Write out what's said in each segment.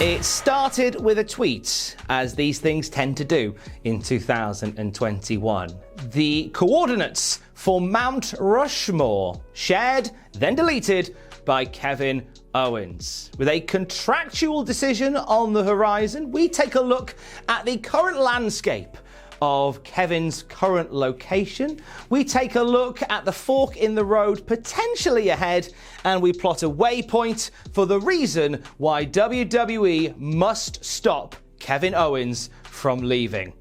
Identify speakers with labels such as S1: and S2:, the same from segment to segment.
S1: It started with a tweet, as these things tend to do in 2021. The coordinates for Mount Rushmore, shared, then deleted by Kevin Owens. With a contractual decision on the horizon, we take a look at the current landscape of Kevin's current location. We take a look at the fork in the road potentially ahead, and we plot a waypoint for the reason why WWE must stop Kevin Owens from leaving.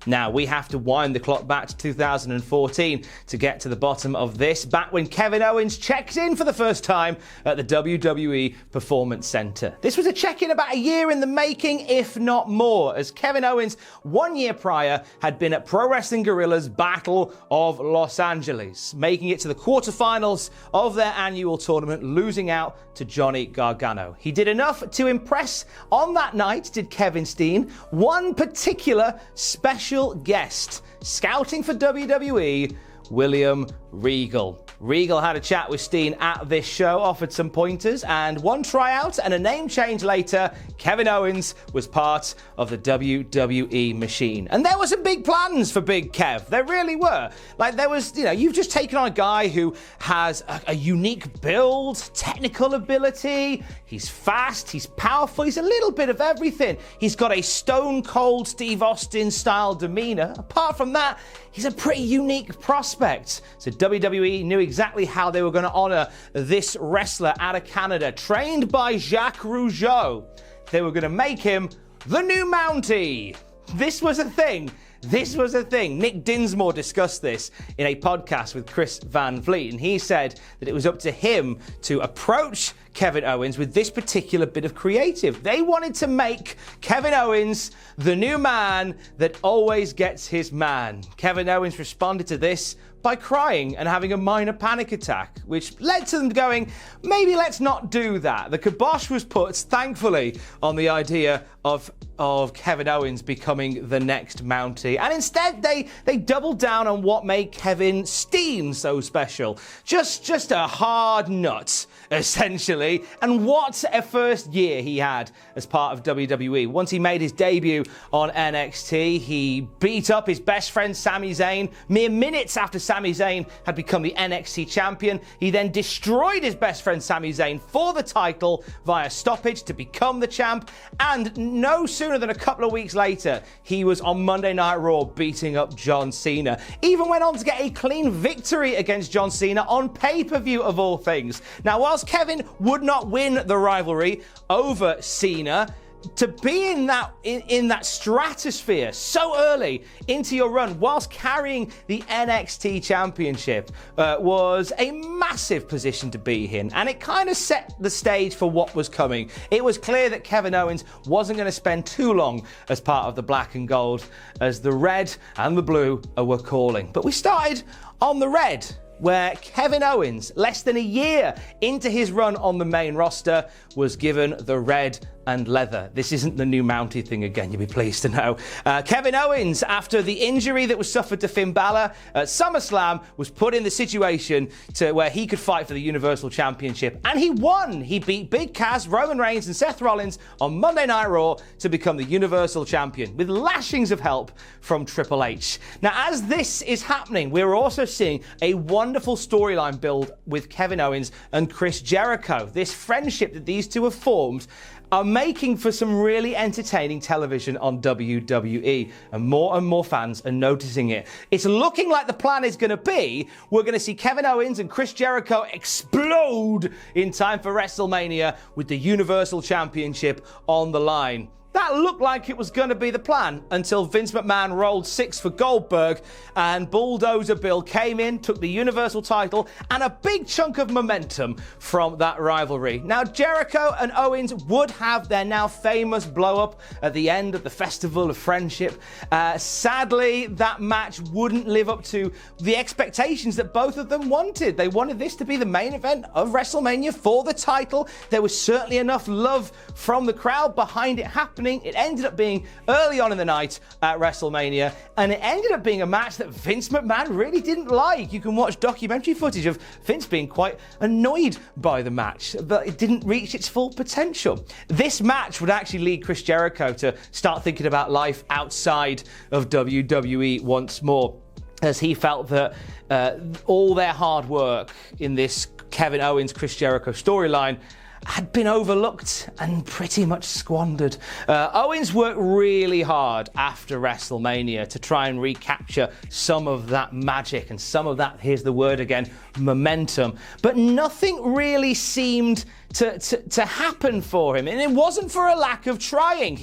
S1: Now, we have to wind the clock back to 2014 to get to the bottom of this, back when Kevin Owens checked in for the first time at the WWE Performance Center. This was a check-in about a year in the making, if not more, as Kevin Owens, 1 year prior, had been at Pro Wrestling Guerrilla's Battle of Los Angeles, making it to the quarterfinals of their annual tournament, losing out to Johnny Gargano. He did enough to impress on that night, did Kevin Steen, one particular special guest scouting for WWE, William Regal. Regal had a chat with Steen at this show, offered some pointers, and one tryout and a name change later, Kevin Owens was part of the WWE machine. And there were some big plans for Big Kev. There really were. Like, there was, you've just taken on a guy who has a unique build, technical ability, he's fast, he's powerful, he's a little bit of everything. He's got a stone cold Steve Austin style demeanor. Apart from that, he's a pretty unique prospect. So WWE knew exactly how they were going to honor this wrestler out of Canada, trained by Jacques Rougeau. They were going to make him the new Mountie. This was a thing. Nick Dinsmore discussed this in a podcast with Chris Van Vliet, and he said that it was up to him to approach Kevin Owens with this particular bit of creative. They wanted to make Kevin Owens the new man that always gets his man. Kevin Owens responded to this by crying and having a minor panic attack, which led to them going, maybe let's not do that. The kibosh was put, thankfully, on the idea of Kevin Owens becoming the next Mountie. And instead, they doubled down on what made Kevin Steen so special. Just a hard nut, essentially. And what a first year he had as part of WWE. Once he made his debut on NXT, he beat up his best friend Sami Zayn mere minutes after Sami Zayn had become the NXT champion. He then destroyed his best friend Sami Zayn for the title via stoppage to become the champ. And no sooner than a couple of weeks later, he was on Monday Night Raw beating up John Cena. Even went on to get a clean victory against John Cena on pay-per-view of all things. Now, whilst Kevin would not win the rivalry over Cena, to be in that stratosphere so early into your run whilst carrying the NXT championship was a massive position to be in, and it kind of set the stage for what was coming. It was clear that Kevin Owens wasn't going to spend too long as part of the black and gold, as the red and the blue were calling. But we started on the red, where Kevin Owens, less than a year into his run on the main roster, was given the red and leather. This isn't the new Mountie thing again, you'll be pleased to know. Kevin Owens, after the injury that was suffered to Finn Balor at SummerSlam, was put in the situation to where he could fight for the Universal Championship, and he won. He beat Big Cass, Roman Reigns, and Seth Rollins on Monday Night Raw to become the Universal Champion, with lashings of help from Triple H. Now, as this is happening, we're also seeing a wonderful storyline build with Kevin Owens and Chris Jericho. This friendship that these two have formed are making for some really entertaining television on WWE, and more fans are noticing it. It's looking like the plan is going to be, we're going to see Kevin Owens and Chris Jericho explode in time for WrestleMania with the Universal Championship on the line. That looked like it was going to be the plan until Vince McMahon rolled 6 for Goldberg and Bulldozer Bill came in, took the Universal title and a big chunk of momentum from that rivalry. Now, Jericho and Owens would have their now famous blow-up at the end of the Festival of Friendship. Sadly, that match wouldn't live up to the expectations that both of them wanted. They wanted this to be the main event of WrestleMania for the title. There was certainly enough love from the crowd behind it happening, happening. It ended up being early on in the night at WrestleMania, and it ended up being a match that Vince McMahon really didn't like. You can watch documentary footage of Vince being quite annoyed by the match, but it didn't reach its full potential. This match would actually lead Chris Jericho to start thinking about life outside of WWE once more, as he felt that all their hard work in this Kevin Owens, Chris Jericho storyline had been overlooked and pretty much squandered. Owens worked really hard after WrestleMania to try and recapture some of that magic and some of that, here's the word again, momentum. But nothing really seemed to happen for him. And it wasn't for a lack of trying.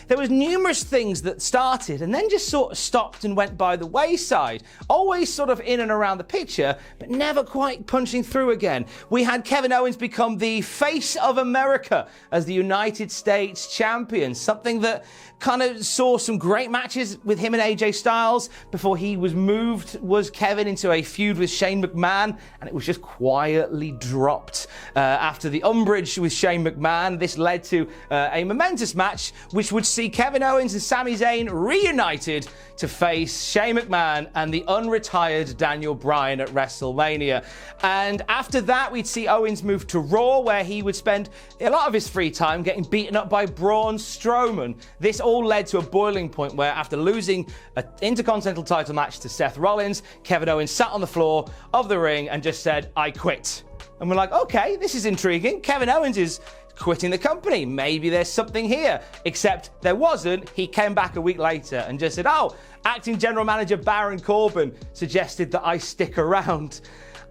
S1: There was numerous things that started and then just sort of stopped and went by the wayside. Always sort of in and around the picture, but never quite punching through again. We had Kevin Owens become the face of America as the United States champion, something that kind of saw some great matches with him and AJ Styles before he was Kevin into a feud with Shane McMahon, and it was just quietly dropped after the umbrage with Shane McMahon. This led to a momentous match which would see Kevin Owens and Sami Zayn reunited to face Shane McMahon and the unretired Daniel Bryan at WrestleMania. And after that, we'd see Owens move to Raw, where he would spend a lot of his free time getting beaten up by Braun Strowman. This all led to a boiling point where, after losing an Intercontinental title match to Seth Rollins, Kevin Owens sat on the floor of the ring and just said, "I quit." And we're like, okay, this is intriguing. Kevin Owens is quitting the company. Maybe there's something here. Except there wasn't. He came back a week later and just said, "Oh, acting general manager Baron Corbin suggested that I stick around."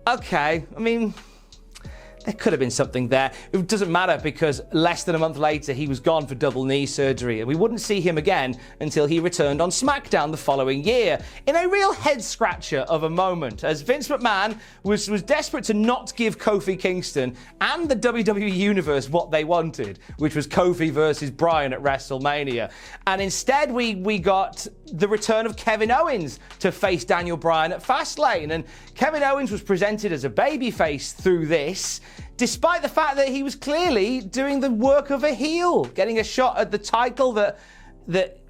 S1: Okay, I mean, there could have been something there. It doesn't matter, because less than a month later, he was gone for double knee surgery, and we wouldn't see him again until he returned on SmackDown the following year, in a real head-scratcher of a moment, as Vince McMahon was desperate to not give Kofi Kingston and the WWE Universe what they wanted, which was Kofi versus Bryan at WrestleMania. And instead, we got the return of Kevin Owens to face Daniel Bryan at Fastlane, and Kevin Owens was presented as a babyface through this, despite the fact that he was clearly doing the work of a heel, getting a shot at the title that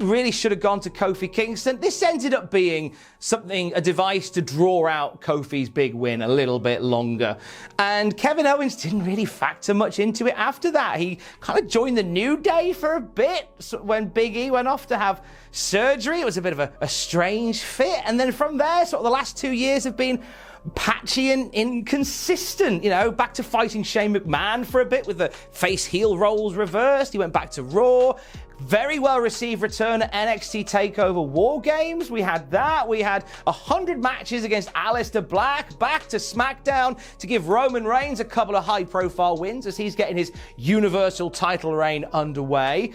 S1: really should have gone to Kofi Kingston. This ended up being a device to draw out Kofi's big win a little bit longer. And Kevin Owens didn't really factor much into it after that. He kind of joined the New Day for a bit when Big E went off to have surgery. It was a bit of a strange fit. And then from there, sort of the last 2 years have been patchy and inconsistent, back to fighting Shane McMahon for a bit with the face-heel roles reversed. He went back to Raw. Very well received return at NXT TakeOver War Games. We had that. We had 100 matches against Aleister Black, back to SmackDown to give Roman Reigns a couple of high-profile wins as he's getting his Universal title reign underway.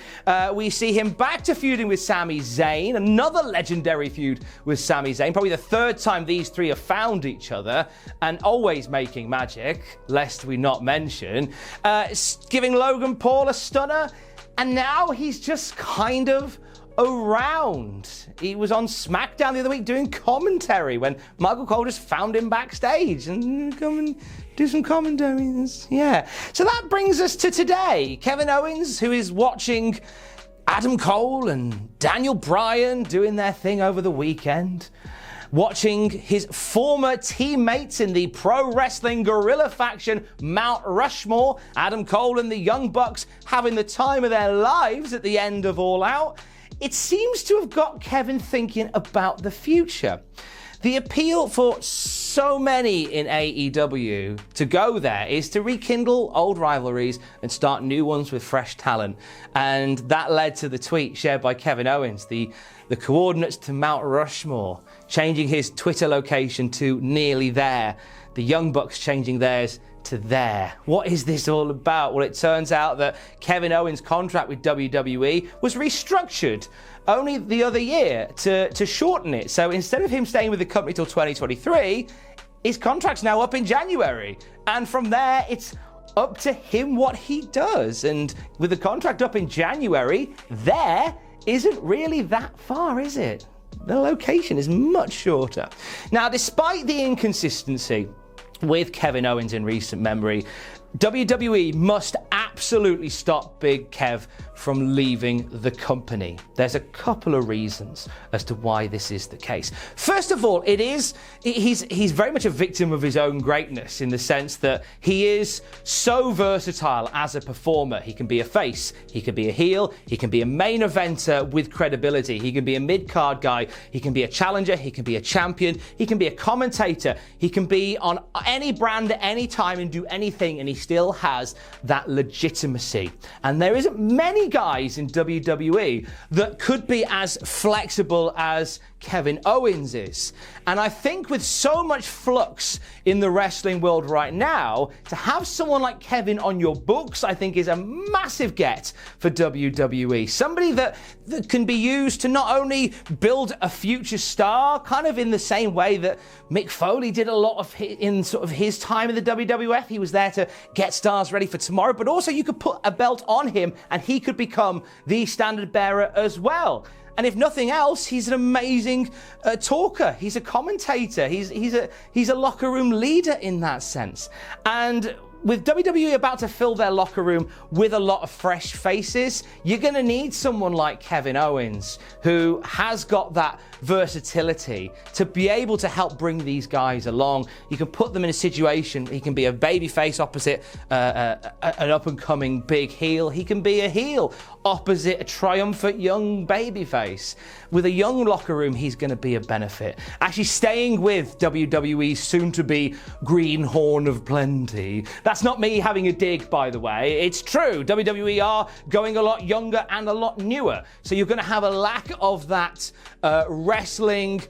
S1: We see him back to feuding with Sami Zayn, another legendary feud with Sami Zayn, probably the third time these three have found each other, and always making magic, lest we not mention. Giving Logan Paul a stunner. And now he's just kind of around. He was on SmackDown the other week doing commentary when Michael Cole just found him backstage and come and do some commentary. Yeah. So that brings us to today. Kevin Owens, who is watching Adam Cole and Daniel Bryan doing their thing over the weekend, watching his former teammates in the pro wrestling guerrilla faction Mount Rushmore, Adam Cole and the Young Bucks, having the time of their lives at the end of All Out. It seems to have got Kevin thinking about the future. The appeal for so many in AEW to go there is to rekindle old rivalries and start new ones with fresh talent. And that led to the tweet shared by Kevin Owens, the coordinates to Mount Rushmore, changing his Twitter location to nearly there. The Young Bucks changing theirs to there. What is this all about? Well, it turns out that Kevin Owens' contract with WWE was restructured only the other year to shorten it. So instead of him staying with the company till 2023, his contract's now up in January. And from there, it's up to him what he does. And with the contract up in January, there isn't really that far, is it? The location is much shorter. Now, despite the inconsistency with Kevin Owens in recent memory, WWE must absolutely absolutely stop Big Kev from leaving the company? There's a couple of reasons as to why this is the case. First of all, he's very much a victim of his own greatness, in the sense that he is so versatile as a performer. He can be a face, he can be a heel, he can be a main eventer with credibility, he can be a mid-card guy, he can be a challenger, he can be a champion, he can be a commentator, he can be on any brand at any time and do anything, and he still has that legitimacy. And there isn't many guys in WWE that could be as flexible as Kevin Owens is. And I think with so much flux in the wrestling world right now, to have someone like Kevin on your books, I think is a massive get for WWE. Somebody that can be used to not only build a future star, kind of in the same way that Mick Foley did a lot of in sort of his time in the WWF. He was there to get stars ready for tomorrow, but also you could put a belt on him and he could become the standard bearer as well. And if nothing else, he's an amazing talker. He's a commentator. He's a locker room leader in that sense. And with WWE about to fill their locker room with a lot of fresh faces, you're going to need someone like Kevin Owens, who has got that versatility to be able to help bring these guys along. You can put them in a situation, he can be a babyface opposite an up-and-coming big heel. He can be a heel opposite a triumphant young babyface. With a young locker room, he's going to be a benefit. Actually, staying with WWE's soon-to-be greenhorn of plenty. That's not me having a dig, by the way. It's true. WWE are going a lot younger and a lot newer. So you're going to have a lack of that wrestling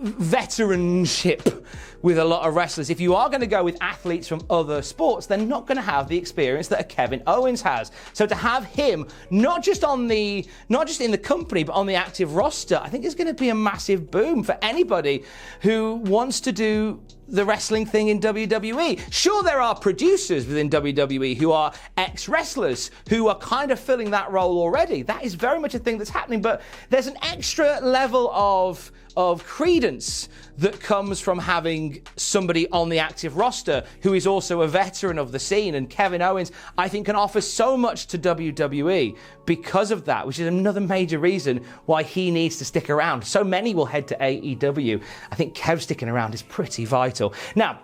S1: veteranship with a lot of wrestlers. If you are going to go with athletes from other sports, they're not going to have the experience that a Kevin Owens has. So to have him not just in the company, but on the active roster, I think is going to be a massive boom for anybody who wants to do the wrestling thing in WWE. Sure, there are producers within WWE who are ex-wrestlers who are kind of filling that role already. That is very much a thing that's happening, but there's an extra level of credence that comes from having somebody on the active roster who is also a veteran of the scene. And Kevin Owens, I think, can offer so much to WWE because of that, which is another major reason why he needs to stick around. So many will head to AEW. I think Kev sticking around is pretty vital. Now,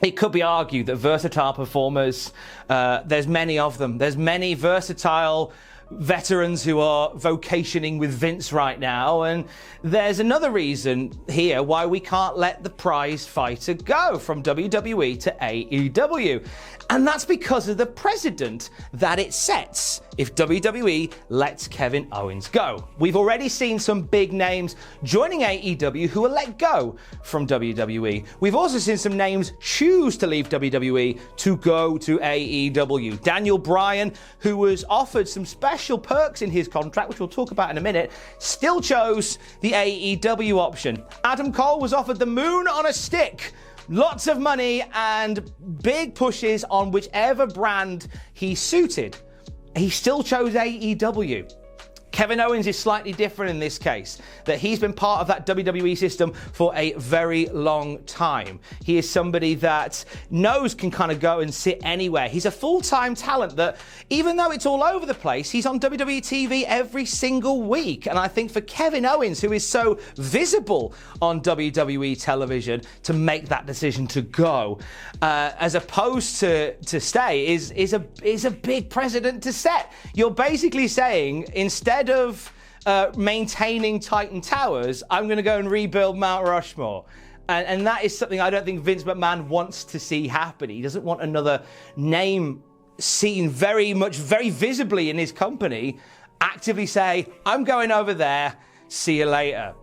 S1: it could be argued that versatile performers, there's many of them. There's many versatile veterans who are vocationing with Vince right now, and there's another reason here why we can't let the prize fighter go from WWE to AEW, and that's because of the precedent that it sets if WWE lets Kevin Owens go. We've already seen some big names joining AEW who were let go from WWE. We've also seen some names choose to leave WWE to go to AEW. Daniel Bryan, who was offered some special perks in his contract, which we'll talk about in a minute, still chose the AEW option. Adam Cole was offered the moon on a stick. Lots of money and big pushes on whichever brand he suited. He still chose AEW. Kevin Owens is slightly different in this case, that he's been part of that WWE system for a very long time. He is somebody that knows can kind of go and sit anywhere. He's a full-time talent that, even though it's all over the place, he's on WWE TV every single week. And I think for Kevin Owens, who is so visible on WWE television, to make that decision to go, as opposed to stay, is a big precedent to set. You're basically saying, instead of maintaining Titan Towers, I'm going to go and rebuild Mount Rushmore. And that is something I don't think Vince McMahon wants to see happen. He doesn't want another name seen very visibly in his company actively say, I'm going over there, see you later.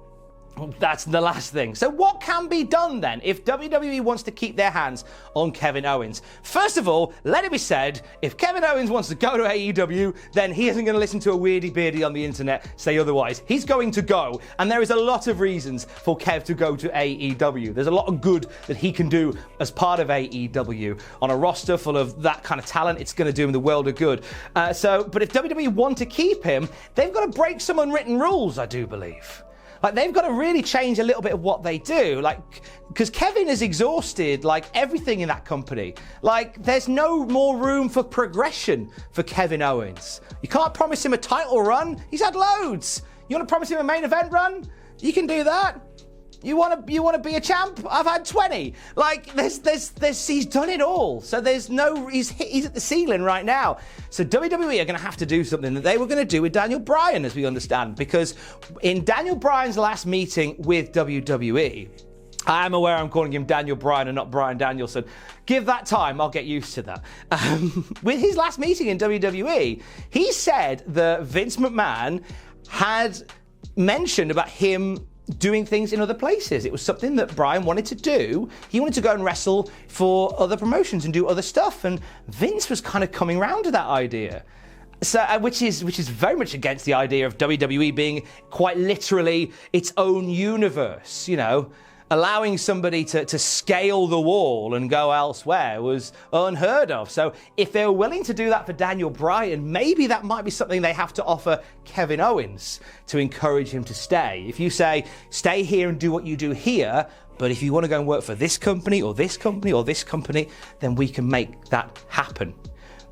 S1: That's the last thing. So what can be done then if WWE wants to keep their hands on Kevin Owens? First of all, let it be said, if Kevin Owens wants to go to AEW, then he isn't going to listen to a weirdy beardy on the internet say otherwise. He's going to go, and there is a lot of reasons for Kev to go to AEW. There's a lot of good that he can do as part of AEW. On a roster full of that kind of talent, it's going to do him the world of good. But if WWE want to keep him, they've got to break some unwritten rules, I do believe. Like, they've got to really change a little bit of what they do. Like, because Kevin has exhausted, like, everything in that company. Like, there's no more room for progression for Kevin Owens. You can't promise him a title run. He's had loads. You want to promise him a main event run? You can do that. You want to be a champ? I've had 20. Like, he's done it all. So he's at the ceiling right now. So WWE are going to have to do something that they were going to do with Daniel Bryan, as we understand, because in Daniel Bryan's last meeting with WWE, I am aware I'm calling him Daniel Bryan and not Bryan Danielson. Give that time, I'll get used to that. With his last meeting in WWE, he said that Vince McMahon had mentioned about him doing things in other places. It was something that Bryan wanted to do. He wanted to go and wrestle for other promotions and do other stuff, and Vince was kind of coming around to that idea. So, which is very much against the idea of WWE being quite literally its own universe, you know. Allowing somebody to scale the wall and go elsewhere was unheard of. So if they're willing to do that for Daniel Bryan, maybe that might be something they have to offer Kevin Owens to encourage him to stay. If you say, stay here and do what you do here, but if you want to go and work for this company or this company or this company, then we can make that happen.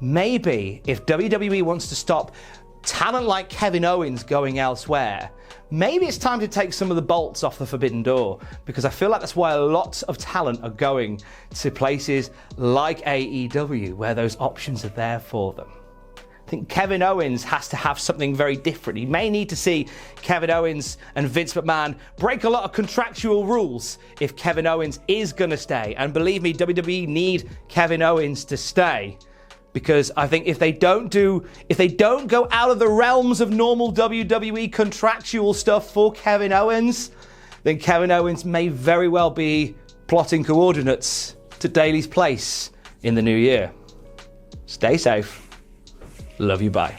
S1: Maybe if WWE wants to stop talent like Kevin Owens going elsewhere, maybe it's time to take some of the bolts off the forbidden door, because I feel like that's why a lot of talent are going to places like AEW, where those options are there for them. I think Kevin Owens has to have something very different. He may need to see Kevin Owens and Vince McMahon break a lot of contractual rules if Kevin Owens is going to stay. And believe me, WWE need Kevin Owens to stay. Because I think if they don't go out of the realms of normal WWE contractual stuff for Kevin Owens, then Kevin Owens may very well be plotting coordinates to Daily's place in the new year. Stay safe. Love you, bye.